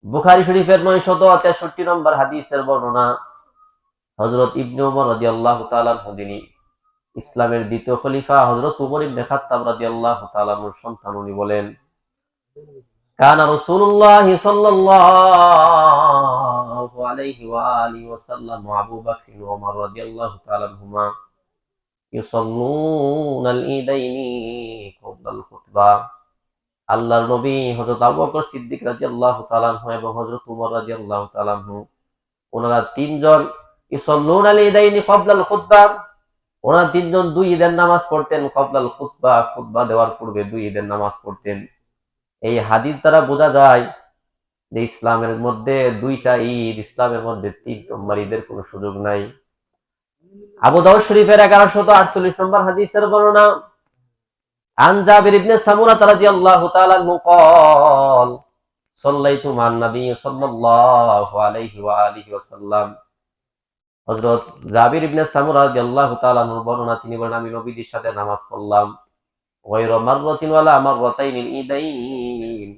বুখারী শরীফের 963 নম্বর হাদিসের বর্ণনা। হযরত ইবনে ওমর রাদিয়াল্লাহু তাআলা আনহু যিনি ইসলামের দ্বিতীয় খলিফা হযরত উমর ইবনে খাত্তাব রাদিয়াল্লাহু তাআলা আনহুর সন্তান, উনি বলেন, কানা রাসূলুল্লাহ সাল্লাল্লাহু আলাইহি ওয়া আলিহি ওয়াসাল্লাম ওয়া আবু বকর ওয়া ওমর রাদিয়াল্লাহু তাআলা আনহুমা ইউসাল্লুনাল ঈদাইনি ক্বাবলাল খুতবাহ। আল্লাহর নবী হযরত আবু বকর সিদ্দিক রাদিয়াল্লাহু তাআলা আনহু এবং হযরত উমর রাদিয়াল্লাহু তাআলা আনহু, ওনারা তিনজন ইউসাল্লুনাল ঈদাইনি ক্বাবলাল খুতবাহ, ওনারা তিনজন দুই ঈদের নামাজ পড়তেন। ক্বাবলাল খুতবাহ, খুতবা দেওয়ার পূর্বে দুই ঈদের নামাজ পড়তেন। এই হাদিস দ্বারা বোঝা যায় যে ইসলামের মধ্যে দুইটা ঈদ, ইসলামের মধ্যে তিন নম্বর ঈদের কোনো সুযোগ নাই। আবু দাউদ শরীফের 1148 নম্বর হাদিসের বর্ণনা। আন জাবির ইবনে সামুরা রাদিয়াল্লাহু তাআলা আনহু قال সাল্লাইতু মান নবী সাল্লাল্লাহু আলাইহি ওয়া আলিহি ওয়াসাল্লাম। হযরত জাবির ইবনে সামুরা রাদিয়াল্লাহু তাআলা আনহু বর্ণনা, তিনি বলেন, আমি নবীর সাথে নামাজ পড়লাম গায়রা মাররাতিন ওয়ালা মাররাতাইনিল ঈদাইন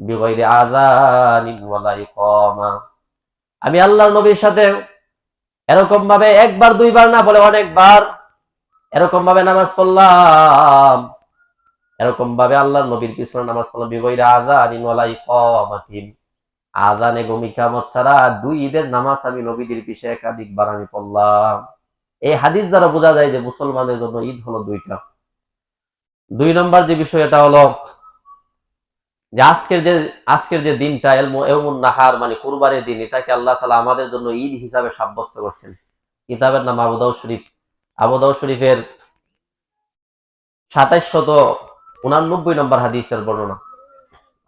বিগাইরি আযানিন ওয়ালা ইকামা। আমি আল্লাহর নবীর সাথে এরকম ভাবে একবার দুইবার না বলে অনেকবার এরকম ভাবে নামাজ পড়লাম, এরকম ভাবে আল্লাহর নবীর পিছনে নামাজ পড়লাম বিগাইরি আযানিন ওয়ালা ইকামাতিন, আযান এবং ইকামত ছাড়া দুই ঈদের নামাজ আমি নবীদের পিছে একাধিকবার আমি পড়লাম। এই হাদিস দ্বারা বোঝা যায় যে মুসলমানের জন্য ঈদ হলো দুইটা। দুই নম্বর যে বিষয়, এটা হলো যে আজকের যে দিনটা ইয়াউমুন নাহার মানে কুরবানির দিন, এটাকে আল্লাহ তাআলা আমাদের জন্য ঈদ হিসাবে সাব্যস্ত করছেন। কিতাবের নাম আবু দাউদ শরীফ। আবু দাউদ শরীফের 2789 নম্বর হাদিসের বর্ণনা।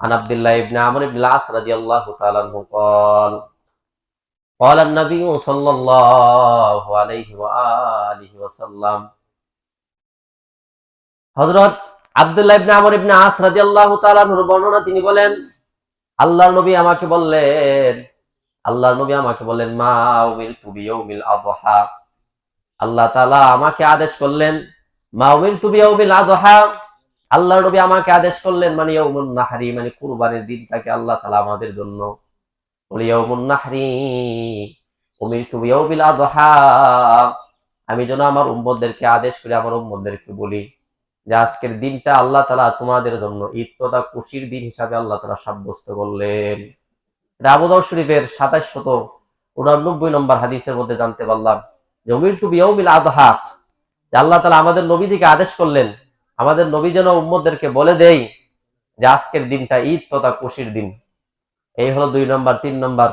আন আব্দুল্লাহ ইবনে আমর ইবনে আস রাদিয়াল্লাহু তাআলা আনহু قال قال النبي صلى الله عليه وآله وسلم। হযরত আব্দুল্লাহ ইবনে আমর ইবনে আস রাদিয়াল্লাহু তাআলা আনহুর বর্ণনা, তিনি বলেন, আল্লাহর নবী আমাকে বললেন মা উমিরতু বিয়াউমিল আযহা। আল্লাহ তাআলা আমাকে আদেশ করলেন মা উমিরতু বিয়াউমিল আযহা। আল্লাহর নবী আমাকে আদেশ করলেন মানে ইয়াউমুন নাহরি মানে কুরবানির দিনটাকে আল্লাহ তাআলা আমাদের জন্য বলে ইয়াউমুন নাহরি উমিরতু বিয়াউমিল আযহা। আমি যেন আমার উম্মতদেরকে আদেশ করে আমার উম্মতদেরকে বলি যে আজকের দিনটা আল্লাহ তাআলা তোমাদের জন্য ঈদ তথা খুশির দিন হিসাবে আল্লাহ তাআলা সাব্যস্ত করলেন। আবু দাউদ শরীফের 2789 নম্বর হাদিসের মধ্যে জানতে পারলাম যে উমিরতু বিয়াউমিল আযহা, যে আল্লাহ তাআলা আমাদের নবীজিকে আদেশ করলেন আমাদের নবী যেন উম্মতদেরকে বলে দেই যে আজকের দিনটা ঈদ তথা খুশির দিন। এই হলো 2 নম্বর। 3 নম্বর,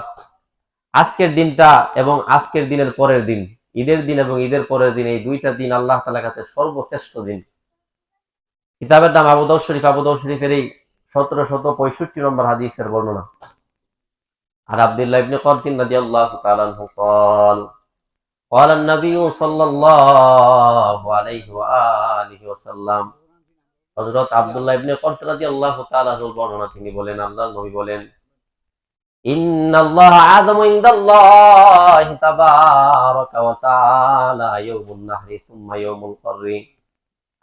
আজকের দিনটা এবং আজকের দিনের পরের দিন, ঈদের দিন এবং ঈদের পরের দিন, এই দুইটা দিন আল্লাহ তাআলার কাছে সর্বশ্রেষ্ঠ দিন। কিতাবের নাম আবু দাউদ শরীফ। আবু দাউদ শরীফের এই 1765 নম্বর হাদিসের বর্ণনা। আর আব্দুল্লাহ ইবনে কারতিন রাদিয়াল্লাহু তাআলা আনহু قال قال النبي صلى الله عليه وآله وسلم। হযরত আব্দুল্লাহ ইবনে কারতিন রাদিয়াল্লাহু তাআলা আনহুর বর্ণনা, তিনি বলেন, আল্লাহর নবী বলেন, ইন্নাল্লাহা আযামু ইনদাল্লাহি তাবারাকা ওয়া তাআলা ইয়াউমুন নাহরি সুম্মা ইয়াউমুল কররি।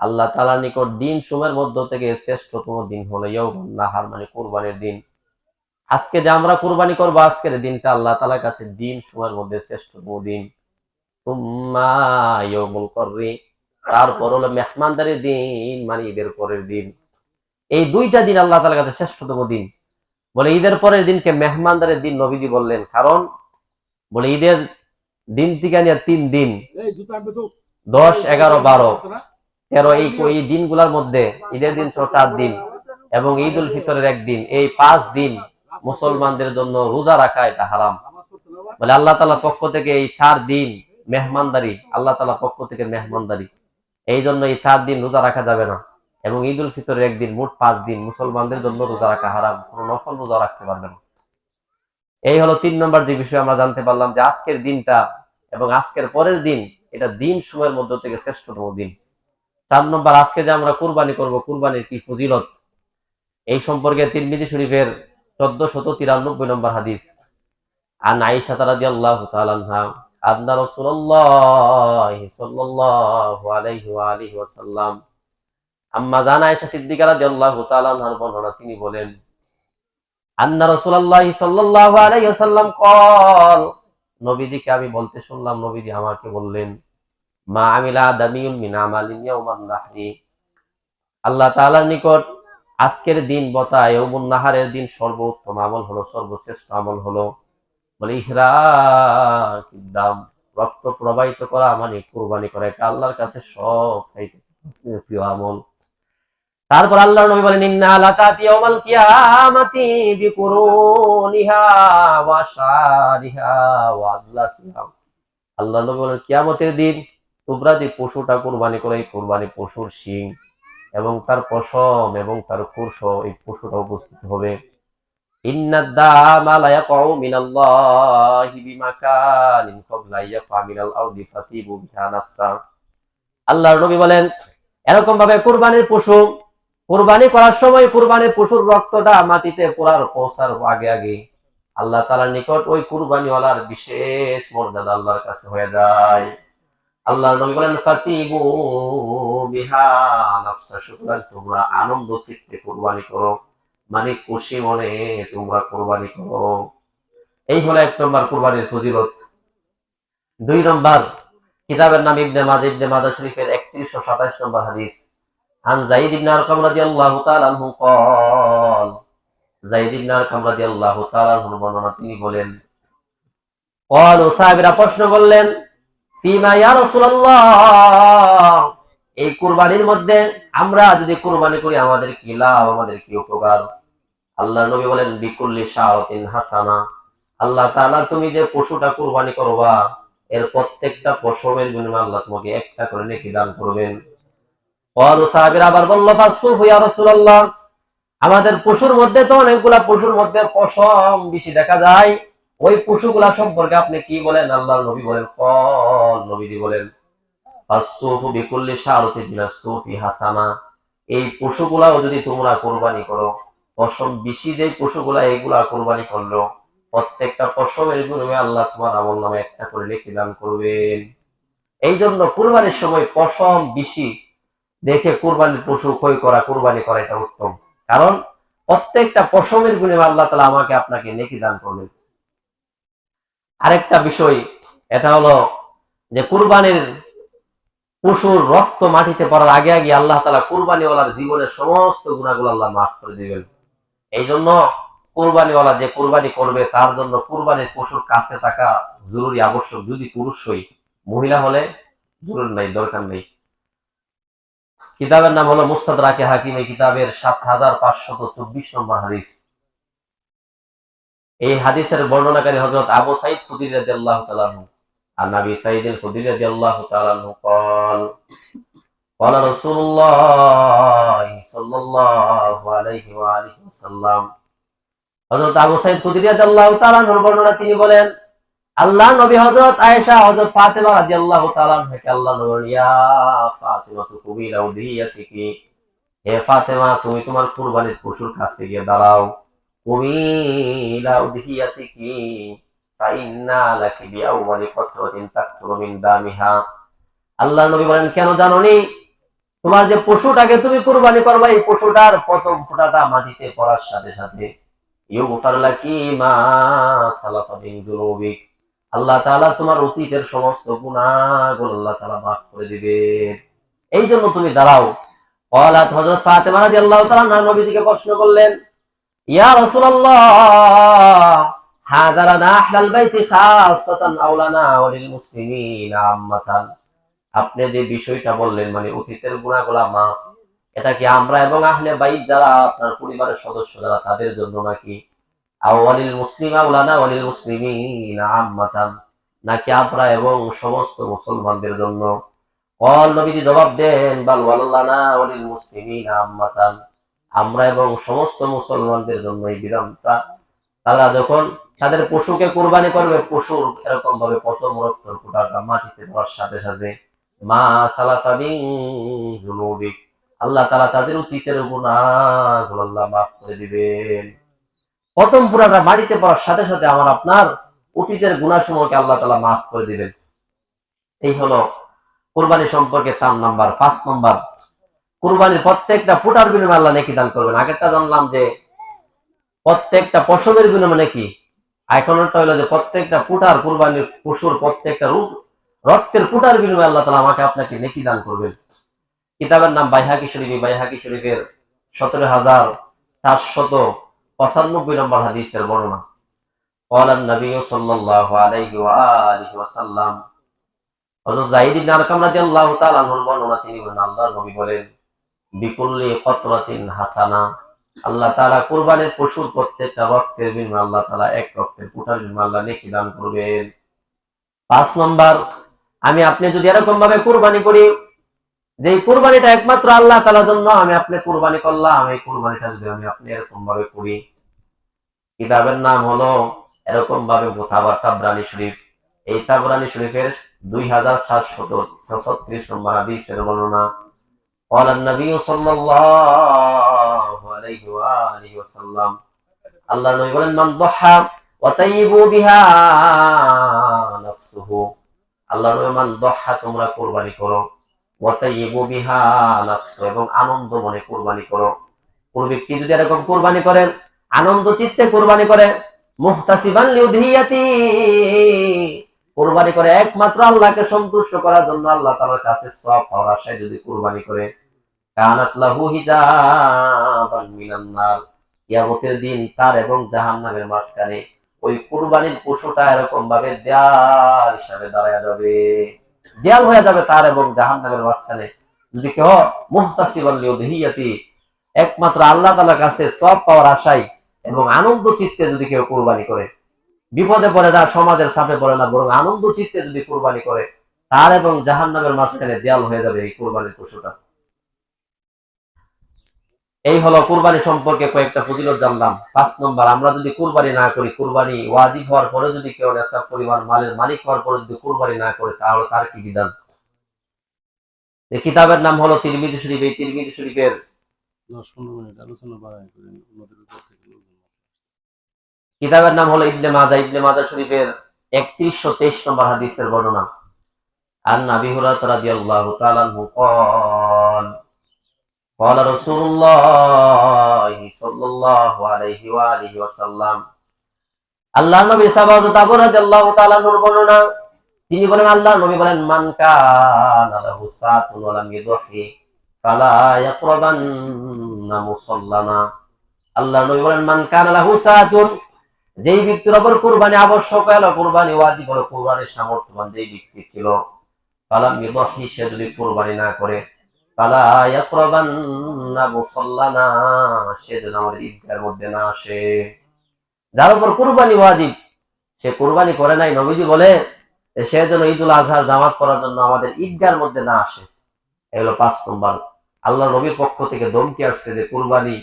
আল্লাহ তাআলার নিকট দিন সমূহের মধ্য থেকে শ্রেষ্ঠতম দিন হলো ইয়াউমুন নাহার মানে কুরবানির দিন। আজকে যে আমরা কুরবানি করব, আজকের দিনটা আল্লাহ তাআলার কাছে দিন সমূহের মধ্যে শ্রেষ্ঠতম দিন। সুম্মা ইয়াউমুল কররি, তারপর হলো মেহমানদারির দিন মানে ঈদের পরের দিন। এই দুইটা দিন আল্লাহ তাআলার কাছে শ্রেষ্ঠতম দিন। বলে ঈদের পরের দিনকে মেহমানদারের দিন নবীজি বললেন, কারণ বলে ঈদের দিন থেকে নিয়ে 3 দিন 10, 11, 12, 13 এই দিনগুলোর মধ্যে ঈদের দিন সহ 4 দিন এবং ঈদ উল ফিতরের 1 দিন, এই 5 দিন মুসলমানদের জন্য রোজা রাখা এটা হারাম। বলে আল্লাহ তাআলার পক্ষ থেকে এই 4 দিন মেহমানদারি, আল্লাহ তাআলার পক্ষ থেকে মেহমানদারি, এই জন্য এই 4 দিন রোজা রাখা যাবে না। এবং ঈদ উল ফিতরের 1 দিন, মোট 5 দিন মুসলমানদের জন্য রোজা রাখা হারাম, কোনো নফল রোজা রাখতে পারবে না। এই হলো 3 নম্বর যে বিষয় আমরা জানতে পারলাম যে আজকের দিনটা এবং আজকের পরের দিন এটা দিন সময়ের মধ্য থেকে শ্রেষ্ঠতম দিন। 4 নম্বর, আজকে যে আমরা কুরবানি করব, কুরবানির কি ফজিলত, এই সম্পর্কে তিরমিজি শরীফের 1493 নম্বর হাদিস। আন আয়েশা রাদিয়াল্লাহু তাআলা আনহা আন্না রাসূলুল্লাহ সাল্লাল্লাহু আলাইহি ওয়া আলিহি ওয়াসাল্লাম, আম্মা জান আয়েশা সিদ্দিকা রাদিয়াল্লাহু তাআলা আনহার বর্ণনা, তিনি বলেন, আন্না রাসূলুল্লাহ সাল্লাল্লাহু আলাইহি ওয়াসাল্লাম قال নবীজিকে আমি বলতে শুনলাম, নবীজি আমাকে বললেন, মা আমিলা আদামিয়ুন মিন আমালিন ইয়াউমান নাহরি, আল্লাহ তাআলার নিকট আজকের দিন বতা ইয়াউমুন নাহারের দিন সর্বোত্তম আমল হলো, সর্বশ্রেষ্ঠ আমল হলো বলে ইহরাকিদ্দাম, রক্ত প্রবাহিত করা, মানে কুরবানি করা। এটা আল্লাহর কাছে সবচাইতে প্রিয় আমল। তারপর আল্লাহর নবী বলেন, ইন্না লাতাতি ইয়াউমাল কিয়ামাতি বিকুরুনিহা ওয়া শারিহা ওয়া আদলাফিহা। আল্লাহর নবী বলেন, কিয়ামতের দিন তোমরা যে পশুটা কুরবানি করে, এই কুরবানি পশুর শিং এবং তার পশম এবং তার খুরশ, এই পশুটা উপস্থিত হবে। ইন্নাদ দামা লা ইয়াকাউ মিনাল্লাহি বিমাকানিন ক্বাবলা ইয়াকা মিনাল আরদি ফাতিবু বিহা নাফসা। আল্লাহর নবী বলেন, এরকম ভাবে কুরবানির পশু কুরবানি করার সময় কুরবানির পশুর রক্তটা মাটিতে পৌঁছার আগে আগে আল্লাহ তাআলার নিকট ওই কুরবানিওয়ালার বিশেষ মর্যাদা আল্লাহর কাছে হয়ে যায়। আল্লাহর নবী বলেন, ফাতিবু বিহা নাফসা, সুতরাং তোমরা আনন্দ চিত্তে কুরবানি করো, মানে খুশি মনে তোমরা কুরবানি করো। এই হলো 1 নম্বর কুরবানির ফজিলত। 2 নম্বর, কিতাবের নাম ইবনে মাজাহ শরীফের 31 ও 27 নম্বর হাদিস। আন যায়েদ ইবনে আরকাম রাদিয়াল্লাহু তাআলা আনহু قال, যায়েদ ইবনে আরকাম রাদিয়াল্লাহু তাআলা আনহু বর্ণনা, তিনি বলেন, ক্বালু, সাহাবীরা প্রশ্ন করলেন, ফিমা ইয়া রাসূলুল্লাহ, এই কুরবানির মধ্যে আমরা যদি কুরবানি করি আমাদের কি লাভ, আমাদের কি উপকার? আল্লাহর নবী বলেন, বিকুল্লি শাআতিন হাসানা, আল্লাহ তাআলা তুমি যে পশুটা কুরবানি করবা এর প্রত্যেকটা পশমের বিনিময়ে আল্লাহ তোমাকে একটা করে নেকি দান করবেন। ক্বালু, সাহাবীরা আবার বলল, ফাসুফু ইয়া রাসূলুল্লাহ, আমাদের পশুর মধ্যে তো অনেকগুলা পশুর মধ্যে পশম বেশি দেখা যায়, ওই পশুগুলা সম্পর্কে আপনি কি বলেন? আল্লাহর নবী বলেন, নবীজি বলেন, আসুফু বিকুল্লি শাআরাতিন মিনাস সুফি হাসানা, এই পশুগুলাও যদি তোমরা কুরবানি করো, পশম বেশি যে পশুগুলা এইগুলা কুরবানি করলো, প্রত্যেকটা পশমের বিনিময়ে আল্লাহ তোমার আমলনামায় একটা করে নেকি দান করবেন। এই জন্য কুরবানির সময় পশম বেশি দেখে কুরবানির পশু কুরবানি করা এটা উত্তম। কারণ প্রত্যেকটা পশমের বিনিময়ে আল্লাহ তাআলা আমাকে আপনাকে নেকি দান করবেন। আরেকটা বিষয়, এটা হলো যে কুরবানির পশুর রক্ত মাটিতে পড়ার আগে আগে আল্লাহ তাআলা কুরবানিওয়ালার জীবনের সমস্ত গুনাহগুলো আল্লাহ মাফ করে দিবেন। এই জন্য কুরবানিওয়ালা যে কুরবানি করবে তার জন্য কুরবানির পশুর কাছে থাকা জরুরি, আবশ্যক। যদি পুরুষ হই, মহিলা হলে জরুরি নাই, দরকার নেই। কিতাবের নাম হলো মুস্তাদরাকে হাকিম, এই কিতাবের 7524 নম্বর হাদিস। এই হাদিসের বর্ণনাকারী হযরত আবু সাঈদ খুদরী রাদিয়াল্লাহু তাআলা আনহু। আর নবী সাঈদ খুদরী রাদিয়াল্লাহু তাআলা আনহু قال, قال رسول الله صلى الله عليه وآله وسلم, হযরত আবু সাঈদ খুদরী রাদিয়াল্লাহু তাআলা আনহুর বর্ণনা, তিনি বলেন, আল্লাহ নবী হযরত আয়েশা, হযরত ফাতেমা রাদিয়াল্লাহু তাআলা আনহাকে আল্লাহ নবী বলেন, ইয়া ফাতেমা কুবিলা উদিয়াতিকি, হে ফাতেমা তুমি তোমার কুরবানির পশুর কাছে গিয়ে দাঁড়াও। কুবিলা উদিয়াতিকি ফাইন্না লাকি বিআউয়ালি কতরাতিন তাকতুরু মিন দামিহা। আল্লাহ নবী বলেন, কেন জানোনি? তোমার যে পশুটাকে তুমি কুরবানি করবে, এই পশুটার প্রথম ফোঁটাটা মাটিতে পড়ার সাথে সাথে ইউগফার লাকি মা সালাফা মিন যুনুবিক, আল্লাহ তাআলা তোমার অতীতের সমস্ত গুনাহগুলো আল্লাহ তাআলা মাফ করে দিবেন। এই জন্য তুমি দাঁড়াও। ক্বালাত, হযরত ফাতেমা রাদিয়াল্লাহু তাআলা আনহা নবীজিকে প্রশ্ন করলেন, ইয়া রাসূলুল্লাহ, হাযা লানা আহলাল বাইতি খাসসাতান আও লানা ওয়া লিল মুসলিমিনা আম্মাতান, আপনি যে বিষয়টা বললেন, মানে অতীতের গুনাহগুলো মাফ, এটা কি আমরা এবং আহলে বাইত যারা আপনার পরিবারের সদস্য যারা তাদের জন্য নাকি আওয়ালিল মুসলিমা উলানা ওয়ালিল মুসলিমিনা আম্মাতান, নাকি আমরা এবং সমস্ত মুসলমানদের জন্য? ক্বাল, নবীজি জবাব দেন, বাল ওয়াল্লানা ওয়ালিল মুসলিমিনা আম্মাতান, আমরা এবং সমস্ত মুসলমানদের জন্য এই বিধানটা। তারা যখন তাদের পশুকে কুরবানি করবে, পশুর এরকম ভাবে প্রথম রক্তের ফোঁটাটা মাটিতে পড়ার সাথে সাথে মা সালাফা মিন যুনুবিক, আল্লাহ তাআলা তাদের অতীতের গুনাহগুলো আল্লাহ মাফ করে দিবেন। প্রথম ফোঁটাটা মাটিতে পড়ার সাথে সাথে আমার আপনার অতীতের গুনাহসমূহকে আল্লাহ তাআলা মাফ করে দিবেন। এই হলো কুরবানি সম্পর্কে 4 নাম্বার। 5 নাম্বার, কুরবানির প্রত্যেকটা ফোঁটার বিনিময়ে আল্লাহ নেকি দান করবেন। আগেরটা জানলাম যে প্রত্যেকটা পশমের বিনিময়ে নাকি, আইকনটা হলো যে প্রত্যেকটা ফুটার কুরবানির পশুর প্রত্যেকটা রক্তের ফুটার বিনিময়ে আল্লাহ তাআলা আমাকে আপনাকে নেকি দান করবেন। কিতাবের নাম বাইহাকি শরীফ, বাইহাকি শরীফের 17,495 নম্বর হাদিসের বর্ণনা। قال النبي صلى الله عليه وآله وسلم, হযরত যায়েদ ইবনে আরকাম রাদিয়াল্লাহু তাআলা আনহুর বর্ণনা, তিনি বলেন আল্লাহর নবী বলেন, বিকুল্লি কতরাতিন হাসানা, আল্লাহ তাআলা কুরবানির পশুর প্রত্যেকটা রক্তের বিনিময়ে আল্লাহ তাআলা এক রক্তের ফুটার বিনিময়ে আল্লাহ নেকি দান করবেন। 5 নম্বর, আমি আপনি যদি এরকম ভাবে কুরবানি করি, যে কুরবানিটা একমাত্র আল্লাহ তাআলার জন্য আমি আপনি কুরবানি করলাম, এই কুরবানিটা যদি আমি আপনি এরকম ভাবে করি, কিতাবের নাম হলো এরকম ভাবে তাবরানী শরীফ, এই তাবরানী শরীফের 2736 নম্বর হাদিসের বর্ণনা। قال النبي صلى الله عليه وآله وسلم, আল্লাহর নবী বলেন, মান দহা ওয়া তাইয়িবু বিহা নাফসুহু, আল্লাহর নবী মান দহা, তোমরা কুরবানি করো, ওয়া তাইয়িবু বিহা নাফসু, এবং আনন্দ মনে কুরবানি করো। কোন ব্যক্তি যদি এরকম কুরবানি করেন, আনন্দ চিত্তে কুরবানি করে, মুহতাসিবান লিউদহিয়াতি, কুরবানি করে একমাত্র আল্লাহকে সন্তুষ্ট করার জন্য, আল্লাহ তাআলার কাছে সওয়াব পাওয়ার আশায় যদি কুরবানি করে, কানাত লাহু হিজাবান মিনান নার, কিয়ামতের দিন তার এবং জাহান্নামের মাঝখানে ওই কুরবানির পশুটা এরকম ভাবে দেয়াল হিসাবে দাঁড়ায় যাবে, দেয়াল হয়ে যাবে তার এবং জাহান্নামের মাঝখানে। যদি কেউ মুহতাসিবান লিউদহিয়াতি, একমাত্র আল্লাহ তাআলার কাছে সওয়াব পাওয়ার আশায় এবং আনন্দ চিত্তে যদি কেউ কুরবানি করে, বিপদে পড়ে না, সমাজের চাপে পড়ে না, বরং আনন্দ চিত্তে যদি কুরবানি করে, তার এবং জাহান্নামের মাঝখানে দেয়াল হয়ে যাবে এই কুরবানির পশুটা। এই হলো কুরবানি সম্পর্কে কয়েকটা ফজিলত জানলাম। 5 নম্বর, আমরা যদি কুরবানি না করি, কুরবানি ওয়াজিব হওয়ার পরে যদি কেউ নেশাব পরিমাণ মালের মালিক হওয়ার পরে যদি কুরবানি না করে, তাহলে তার কি বিধান? এই কিতাবের নাম হলো তিরমিজি শরীফ, এই তিরমিজি শরীফের 10-15 মিনিট আলোচনা বাড়াই করেন, আমাদের উপর থেকে কিতাবের নাম হলো ইবনে মাজাহ, ইবনে মাজাহ শরীফের 3123 নম্বর হাদিসের বর্ণনা। আন আবি হুরায়রা রাদিয়াল্লাহু তাআলা আনহু قال قال رسول الله صلى الله عليه وآله وسلم, আল্লাহর নবী সাহাবাত আবু রাদিয়াল্লাহু তাআলা আনহুর বর্ণনা, তিনি বলেন আল্লাহর নবী বলেন, মান কানা লাহু সাতুন ওয়া লাম ইযহি ফালা ইয়াকরাবান্না মুসাল্লানা, আল্লাহর নবী বলেন, মান কানা লাহু সাতুন, যেই ব্যক্তির উপর কুরবানি আবশ্যক হলো, কুরবানি ওয়াজিব হলো, কুরবানির সামর্থ্যবান যেই ব্যক্তি ছিল, ফালাম ইযহি, সে যদি কুরবানি না করে, ফালা ইয়াকরাবান্না মুসাল্লানা, সে যেন আমাদের ঈদগাহের মধ্যে না আসে। যার উপর কুরবানি ওয়াজিব, সে কুরবানি করে নাই, নবীজি বলে সে যেন ঈদুল আজহার জামাত করার জন্য আমাদের ঈদগাহের মধ্যে না আসে। এগুলো 5 নম্বর। আল্লাহ নবীর পক্ষ থেকে ধমকি আসছে যে কুরবানি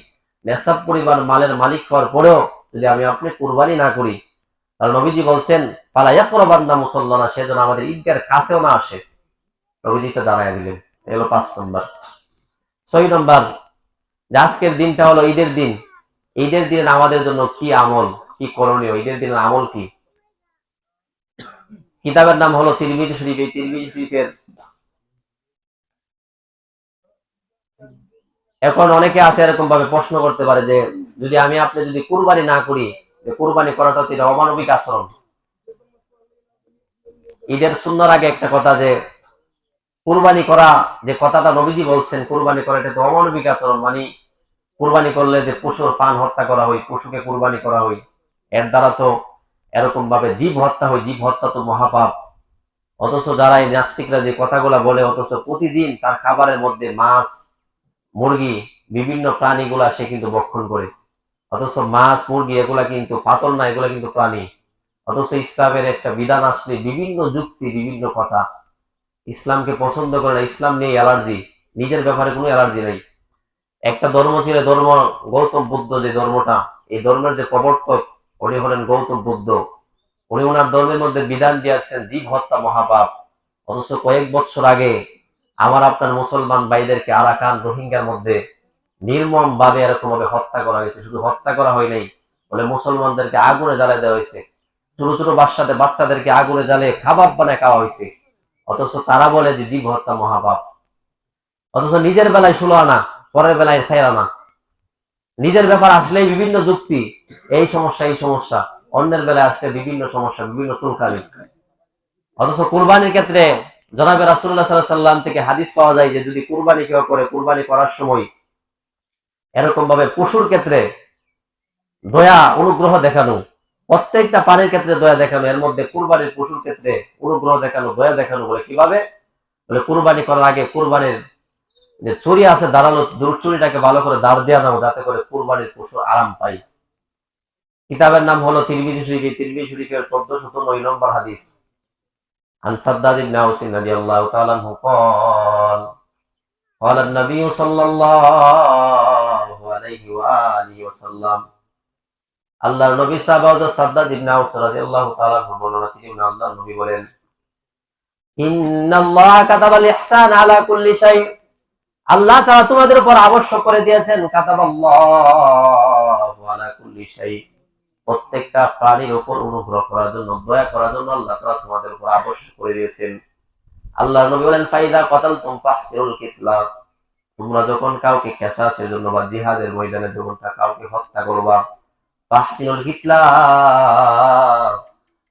নেশাব পরিমাণ মালের মালিক হওয়ার পরেও যদি আমি আপনি কুরবানি না করি, তাহলে নবীজি বলছেন ফালা ইয়াকরাবান্না মুসাল্লানা, সে যেন আমাদের ঈদগাহের কাছেও না আসে। নবীজি তো জানায় দিলেন। এগুলো 5 নম্বর। 6 নম্বর, যে আজকের দিনটা হলো ঈদের দিন, ঈদের দিনে আমাদের জন্য কি আমল, কি করণীয়, ঈদের দিনের আমল কি? কিতাবের নাম হলো তিরমিজি শরীফ, এই তিরমিজি শরীফের, এখন অনেকে আছে এরকম ভাবে প্রশ্ন করতে পারে যে যদি আমি আপনি যদি কুরবানি না করি, যে কুরবানি করাটা তো এটা অমানবিক আচরণ। ঈদের সুন্নাহর আগে একটা কথা, যে কুরবানি করা, যে কথাটা নবীজি বলছেন কুরবানি করা এটা তো অমানবিক আচরণ, মানে কুরবানি করলে যে পশুর প্রাণ হত্যা করা হয়, পশুকে কুরবানি করা হয়, এর দ্বারা তো এরকম ভাবে জীব হত্যা হয়, জীব হত্যা তো মহাপাপ। অথচ যারা এই নাস্তিকরা যে কথাগুলা বলে, অথচ প্রতিদিন তার খাবারের মধ্যে মাছ, মুরগি, বিভিন্ন প্রাণীগুলা সে কিন্তু ভক্ষণ করে। অথচ মাছ, মুরগি এগুলা কিন্তু পাতল না, এগুলা কিন্তু প্রাণী। অথচ ইসলামের একটা বিধান আসলে বিভিন্ন যুক্তি, বিভিন্ন কথা, ইসলামকে পছন্দ করে না, ইসলাম নিয়ে অ্যালার্জি, নিজের ব্যাপারে কোনো অ্যালার্জি নেই। একটা ধর্ম ছিল ধর্ম গৌতম বুদ্ধ, যে ধর্মটা, এই ধর্মের যে প্রবর্তক উনি হলেন গৌতম বুদ্ধ। উনি ওনার ধর্মের মধ্যে বিধান দিয়েছেন জীব হত্যা মহাপাপ। অথচ কয়েক বছর আগে আমার আপনার মুসলমান ভাইদেরকে আরাকান রোহিঙ্গার মধ্যে নির্মম ভাবে এরকম ভাবে হত্যা করা হয়েছে। শুধু হত্যা করা হয় নাই, বলে মুসলমানদেরকে আগুনে জ্বালিয়ে দেওয়া হয়েছে, ছোট ছোট বাচ্চাদেরকে আগুনে জ্বালিয়ে খাবার বানায় খাওয়া হয়েছে। অথচ তারা বলে যে জীব হত্যা মহাপাপ। অথচ নিজের বেলায় 16 আনা, পরের বেলায় 4 আনা। নিজের ব্যাপার আসলেই বিভিন্ন যুক্তি, এই সমস্যা এই সমস্যা, অন্যের বেলায় আসলে বিভিন্ন সমস্যা, বিভিন্ন চুলকানি। অথচ কুরবানির ক্ষেত্রে জনাবে রাসূলুল্লাহ সাল্লাল্লাহু আলাইহি সাল্লাম থেকে হাদিস পাওয়া যায় যে যদি কুরবানি কেউ করে, কুরবানি করার সময় এরকম ভাবে পশুর ক্ষেত্রে দয়া অনুগ্রহ দেখানো, প্রত্যেকটা প্রাণীর ক্ষেত্রে দয়া দেখানো, এর মধ্যে কুরবানির পশুর ক্ষেত্রে অনুগ্রহ দেখানো, দয়া দেখানো। বলে কিভাবে? বলে কুরবানি করার আগে কুরবানির যে চুরি আছে দাঁড়ালো চুরিটাকে ভালো করে দাঁড় দেওয়া দাও, যাতে করে কুরবানির পশু আরাম পায়। কিতাবের নাম হলো তিরমিজি শরীফ। তিরমিজি শরীফের 1409 নম্বর হাদিস। عن سداد بن أوس رضي الله تعالى عنه قال قال النبي صلى الله عليه وآله وسلم আল্লাহর নবী সাহাবা সাদ্দাদ ইবনে আওস রাদিয়াল্লাহু তাআলা বর্ণনা থেকে আল্লাহর নবী বলেন, ইন্নাল্লাহা কাতাবাল ইহসান আলা কুল্লি শাই, আল্লাহ তাআলা তোমাদের উপর আবশ্যক করে দিয়েছেন, কাতাবাল্লাহু আলা কুল্লি শাই, প্রত্যেকটা প্রাণীর উপর অনুগ্রহ করার জন্য, দয়া করার জন্য আল্লাহ তাআলা তোমাদের উপর আবশ্যক করে দিয়েছেন। আল্লাহর নবী বলেন, ফাইদা কাতালতুম ফাহসিনুল কিতলা, তোমরা যখন কাউকে কিসাসের জন্য বা জিহাদের ময়দানে যখন কাউকে হত্যা করবা, ফাহসিনুল কিতলা,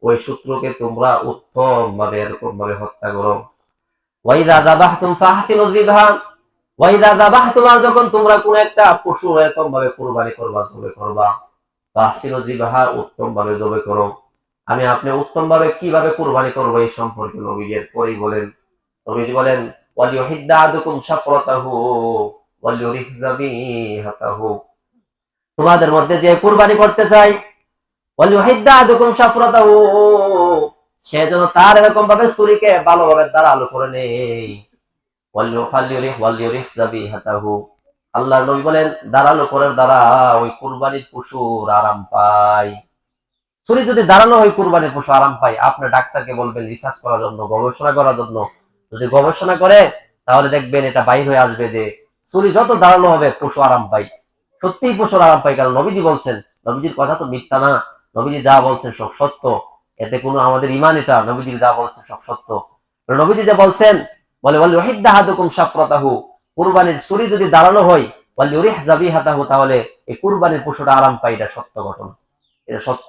ওই শত্রুকে তোমরা উত্তম ভাবে এরকম ভাবে হত্যা করো। ওয়াইদা যাবাহতুম ফাহসিনুল যিবহা, ওয়াইদা যাবাহতুম, আর যখন তোমরা কোন একটা পশু এরকম ভাবে কুরবানি করবা, জবে করবা, ফাহসিনুল যিবহা, উত্তম ভাবে জবে করো। আমি আপনি উত্তম ভাবে কিভাবে কুরবানি করব এই সম্পর্কে নবীজি পরেই বলেন। নবীজি বলেন, ওয়ালিউহিদ্দা আদুকুম শাফরাতাহু ওয়ালিউরিহ যাবিহাতাহু, তোমাদের মধ্যে যে কুরবানি করতে চায়, ওয়ালিউহিদ্দা আদুকুম শাফরাতাহু, সে যেন তার এরকম ভাবে ছুরিকে ভালোভাবে ধারালো করে নেই। ওয়ালিউরিহ যাবিহাতাহু, আল্লাহর নবী বলেন ধারালো করার দ্বারা ওই কুরবানির পশুর আরাম পায়। ছুরি যদি দাঁড়ানো হয় কুরবানির পশু আরাম পায়, আপনি ডাক্তারকে বলবেন রিসার্চ করার জন্য, গবেষণা করার জন্য। যদি গবেষণা করে তাহলে দেখবেন এটা বাইর হয়ে আসবে যে ছুরি যত দাঁড়ানো হবে পশু আরাম পায়। সত্যিই পশুর আরাম পায়, কারণ নবীজি বলছেন, নবীজির কথা তো মিথ্যা না, নবীজি যা বলছেন সব সত্য। এতে কোনো আমাদের ইমান, এটা নবীজি যা বলছেন সব সত্য। নবীজি যা বলছেন, বলে ওয়ালিউহিদ্দা আহাদুকুম শাফরাতাহু, কুরবানির ছুরি যদি দাঁড়ানো হয়, ওয়ালিউরিহ যাবিহাতাহু, তাহলে এই কুরবানির পশুটা আরাম পায়। এটা সত্য ঘটনা, এটা সত্য।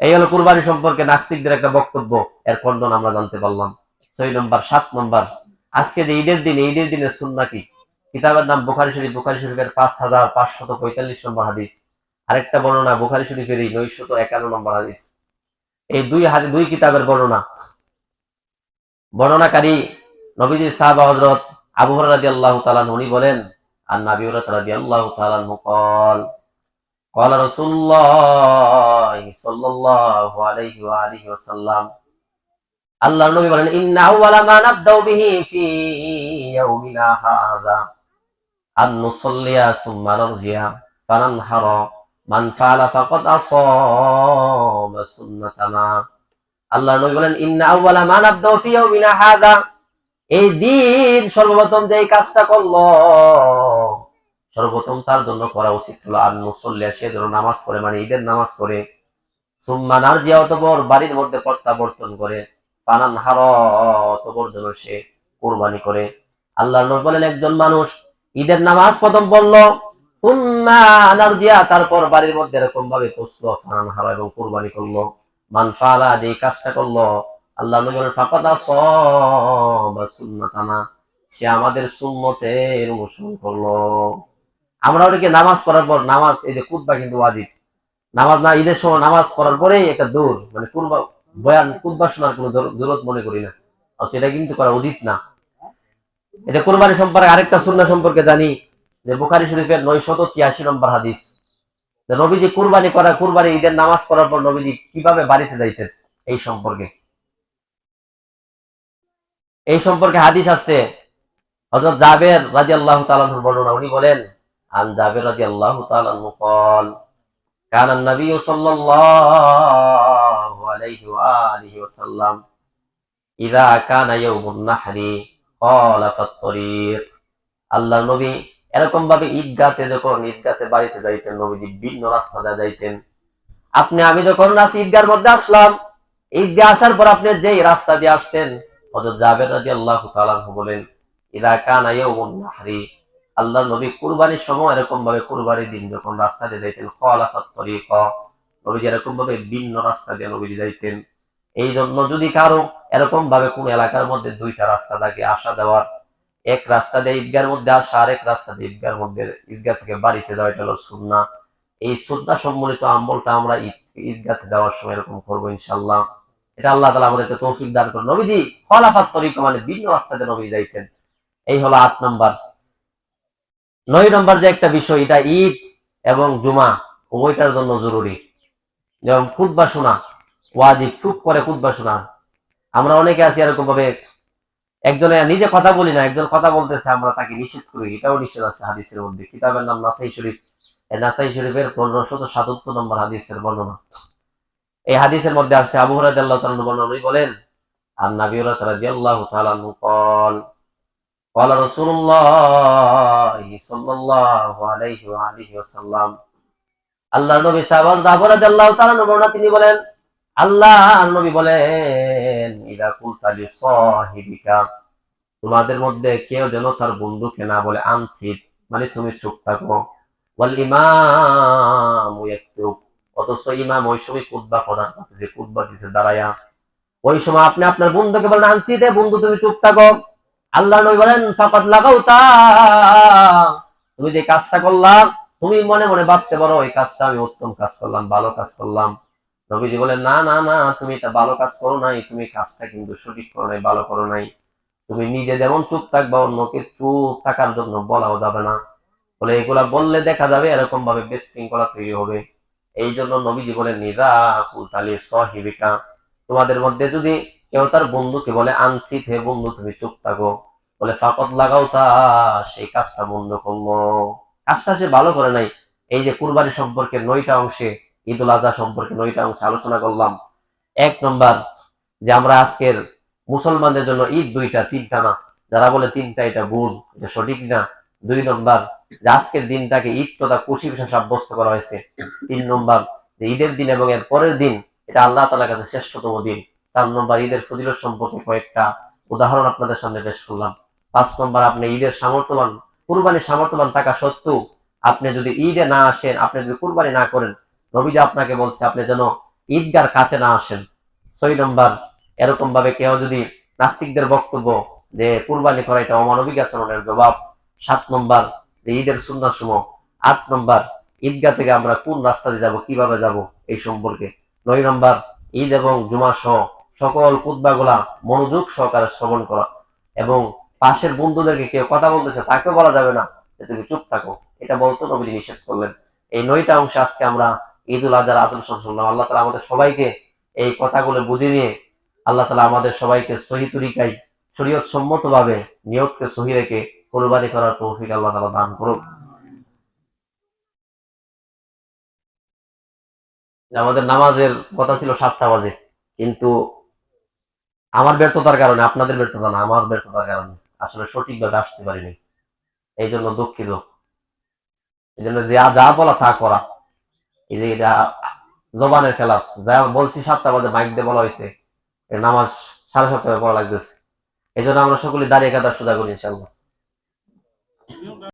এই হলো কুরবানি সম্পর্কে নাস্তিকদের একটা বক্তব্য, এর খণ্ডন আমরা জানতে পারলাম। 6 নম্বর। 7 নম্বর, আজকে যে ঈদের দিন, ঈদের দিনের সুন্নাহ কি? কিতাবের নাম বুখারী শরীফ। বুখারী শরীফের 5545 নম্বর হাদিস। আরেকটা বর্ণনা বুখারী শরীফের 951 নম্বর হাদিস। এই দুই কিতাবের বর্ণনা। বর্ণনাকারী নবীজির সাহাবা হযরত আবু হুরায়রা রাদিয়াল্লাহু তাআলা উনি বলেন, আর নবী হুরায়রা রাদিয়াল্লাহু তাআলা قال قال رسول الله صلى الله عليه وآله وسلم, আল্লাহর নবী বলেন, ইন্না আউওয়ালা মা নাবদাউ বিহি ফি ইয়াউমিনা হাযা আন নুসাল্লিয়া সুম্মা নারজিয়া ফানানহারা মান ফাআলা ফাকাদ আসাবা সুন্নাতানা। আল্লাহর নবী বলেন, ইন্না আউওয়ালা মা নাবদাউ ফি ইয়াউমিনা হাযা, এই দিন সর্বপ্রথম যে কাজটা করলো, সর্বপ্রথম তার জন্য করা উচিত হলো আন মুসল্লিয়া, সে যেন নামাজ পড়ে, মানে ঈদের নামাজ পড়ে। সুম্মা নারজিয়া, অতঃপর বাড়ির মধ্যে প্রত্যাবর্তন করে। ফানানহারা, অতঃপর যেন সে কুরবানি করে। আল্লাহর নবী বলেন, একজন মানুষ ঈদের নামাজ প্রথম পড়লো, সুম্মা নারজিয়া, তারপর বাড়ির মধ্যে এরকম ভাবে পৌঁছলো, ফানানহারা, এবং কুরবানি করলো। মান ফাআলা, যে কাজটা করলো, আল্লাহর নবী বলেন, ফাকাদ আসাবা সুন্নাতানা, সে আমাদের সুন্নতের অনুসরণ করলো। আমরা ওদিকে নামাজ পড়ার পর, নামাজ এই যে কুতবা কিন্তু ওয়াজিব, নামাজ না ঈদের সময় নামাজ পড়ার পরেই একটা দূর, মানে কুরবা বয়ান কুতবা শোনার কোনো জরুরত মনে করি না, সেটা কিন্তু করা উচিত না। এটা কুরবানি সম্পর্কে আরেকটা সুন্নাহ সম্পর্কে জানি, যে বুখারী শরীফের 986 নম্বর হাদিস, যে নবীজি কুরবানি ঈদের নামাজ পড়ার পর নবীজি কিভাবে বাড়িতে যাইতেন, এই সম্পর্কে হাদিস আসছে। হযরত জাবের রাদিয়াল্লাহু তাআলা আনহুর বর্ণনা, উনি বলেন, আন জাবের রাদিয়াল্লাহু তাআলা আনহু قال كان النبي صلى الله عليه وآله وسلم إذا كان يوم النحر قال فالطريق, আল্লাহর নবী এরকম ভাবে ঈদগাতে বাড়িতে যাইতেন, নবীজি ভিন্ন রাস্তা দিয়ে যাইতেন। আমি যখন ঈদগার মধ্যে আসলাম, ঈদগাহ আসার পর আপনি যেই রাস্তা দিয়ে আসছেন, হযরত জাবের রাদিয়াল্লাহু তাআলা আনহু বলেন, ইযা কানা ইয়াউমুন নাহরি, আল্লাহর নবী কুরবানির সময় এরকম ভাবে কুরবানির দিন যখন রাস্তা দিয়ে যাইতেন খালাফাত তরিক, নবী এরকম ভাবে ভিন্ন রাস্তা দিয়ে নবী যাইতেন। এই জন্য যদি কারো এরকম ভাবে কোন এলাকার মধ্যে দুইটা রাস্তা থাকে আসা যাওয়ার, এক রাস্তা দিয়ে ঈদগার মধ্যে আসা আর এক রাস্তা দিয়ে ঈদগার মধ্যে ঈদগাহ থেকে বাড়িতে যাওয়া, এটা হলো সুন্নাহ। এই সুন্নাহ সম্বলিত আমলটা আমরা ঈদগাতে যাওয়ার সময় এরকম করবো ইনশাআল্লাহ। এটা আল্লাহ তাআলা আমাদেরকে তৌফিক দান করুন। নবীজি খলাফাত তরিক মানে ভিন্ন রাস্তাতে নবী যাইতেন। এই হলো 8 নাম্বার। 9 নাম্বার যে একটা বিষয়, এটা ঈদ এবং জুমা উভয়টার জন্য জরুরি। যেমন খুতবা শোনা ওয়াজিব, চুপ করে খুতবা শোনা। আমরা অনেকে আছি এরকম ভাবে, একজনে নিজে কথা বলি না, একজন কথা বলতেছে আমরা তাকে নিষেধ করি, এটাও নিষেধ আছে হাদিসের মধ্যে। কিতাবের নাম নাসাই শরীফ, এই নাসাই শরীফের 1577 নম্বর হাদিসের বর্ণনা। এই হাদিসের মধ্যে আছে আবু হুরায়রা রাদিয়াল্লাহু তাআলা বর্ণনা, উনি বলেন আন নবী রাদিয়াল্লাহু তাআলা قال قال رسول الله صلى الله عليه وآله وسلم, আল্লাহর নবী সাহাবাজ আবু হুরায়রা রাদিয়াল্লাহু তাআলা বর্ণনা, তিনি বলেন আল্লাহর নবী বলেন ইদা কুলতা লিসাহিবিকা, তোমাদের মধ্যে কেউ যেন তার বন্ধুকে না বলে আনসিত, মানে তুমি চুপ থাকো, ওয়াল ইমামু ইয়াকতুব, অথচ ইমাম ওই সময় খুতবা পড়ার কথা, যে খুতবা দিতে দাঁড়ায়া ওই সময় আপনি আপনার বন্ধুকে বলেন আনসিতে, বন্ধু তুমি চুপ থাকো। আল্লাহ নবী বলেন ফাকাদ লাগাউতা, তুমি যে কাজটা করলাম তুমি মনে মনে ভাবতে পারো এই কাজটা আমি উত্তম কাজ করলাম, ভালো কাজ করলাম। নবীজি বলেন না না না, তুমি এটা ভালো কাজ করো নাই, তুমি কাজটা কিন্তু সঠিক করো নাই, ভালো করো নাই। তুমি নিজে যেমন চুপ থাকবা, অন্যকে চুপ থাকার জন্য বলাও যাবে না। বলে এগুলা বললে দেখা যাবে এরকম ভাবে বিশৃঙ্খলা তৈরি হবে। এই জন্য নবীজি বলেন নিরা কুলতালি সাহিবিকা, তোমাদের মধ্যে যদি কেউ তার বন্ধুকে বলে আনসিত, হে বন্ধু তুমি চুপ থাকো, বলে ফাকত লাগাও তা, সেই কাজটা বন্ধ করলো, কাজটা সে ভালো করে নাই। এই যে কুরবানি সম্পর্কে 9টা অংশে, ঈদুল আজহা সম্পর্কে 9টা অংশে আলোচনা করলাম। 1 নম্বর, যে আমরা আজকের মুসলমানদের জন্য ঈদ 2টা 3টা না, যারা বলে 3টা এটা ভুল, এটা সঠিক না। 2 নম্বর, যে আজকের দিনটাকে ঈদ তথা খুশি বিষয় সাব্যস্ত করা হয়েছে। 3 নম্বর, যে ঈদের দিন এবং এর পরের দিন এটা আল্লাহ তাআলার কাছে শ্রেষ্ঠতম দিন। 4 নম্বর, ঈদের ফজিলত সম্পর্কে কয়েকটা উদাহরণ আপনাদের সামনে পেশ করলাম। 5 নম্বর, আপনি ঈদের সামর্থ্যবান, কুরবানির সামর্থ্যবান থাকা সত্ত্বেও আপনি যদি ঈদে না আসেন, আপনি যদি কুরবানি না করেন, নবীজি আপনাকে বলছে আপনি যেন ঈদগার কাছে না আসেন। 6 নম্বর, এরকম ভাবে কেউ যদি নাস্তিকদের বক্তব্য যে কুরবানি করা এটা অমানবিক আচরণের জবাব। 7 নম্বর, যে ঈদের সুন্নাহ সমূহ। 8 নম্বর, ঈদগাহ থেকে আমরা কোন রাস্তা দিয়ে যাব, কিভাবে যাব এই সম্পর্কে। 9 নম্বর, ঈদ এবং জুমা সহ সকল খুতবাগুলা মনোযোগ সহকারে শ্রবণ করা, এবং পাশের বন্ধুদেরকে কেউ কথা বলতেছে তাকেও বলা যাবে না যে তুমি চুপ থাকো, এটা বলতে নবী নিষেধ করলেন। এই 9টা অংশে আজকে আমরা ঈদুল আজহার আদর্শ শুনলাম। আল্লাহ তাআলা আমাদের সবাইকে এই কথাগুলো বুঝে নিয়ে, আল্লাহ তাআলা আমাদের সবাইকে সহি তরিকায় শরীয়ত সম্মত ভাবে নিয়তকে সহি রেখে কুরবানি করার তৌফিক আল্লাহ তাআলা দান করুন। আমাদের নামাজের কথা ছিল 7টা বাজে, কিন্তু আমার ব্যর্থতার কারণে, আপনাদের ব্যর্থতা না, আমার ব্যর্থতার কারণে আসলে সঠিকভাবে আসতে পারিনি। এই জন্য দুঃখিত। এই জন্য যা যা বলা তা করা, এই যে এটা জবানের খেলা, যা বলছি 7টা বাজে মাইক দিয়ে বলা হয়েছে, নামাজ 7:30 পড়া লাগতেছে। এই জন্য আমরা সকলে দাঁড়িয়ে কাতার সোজা করি ইনশাআল্লাহ।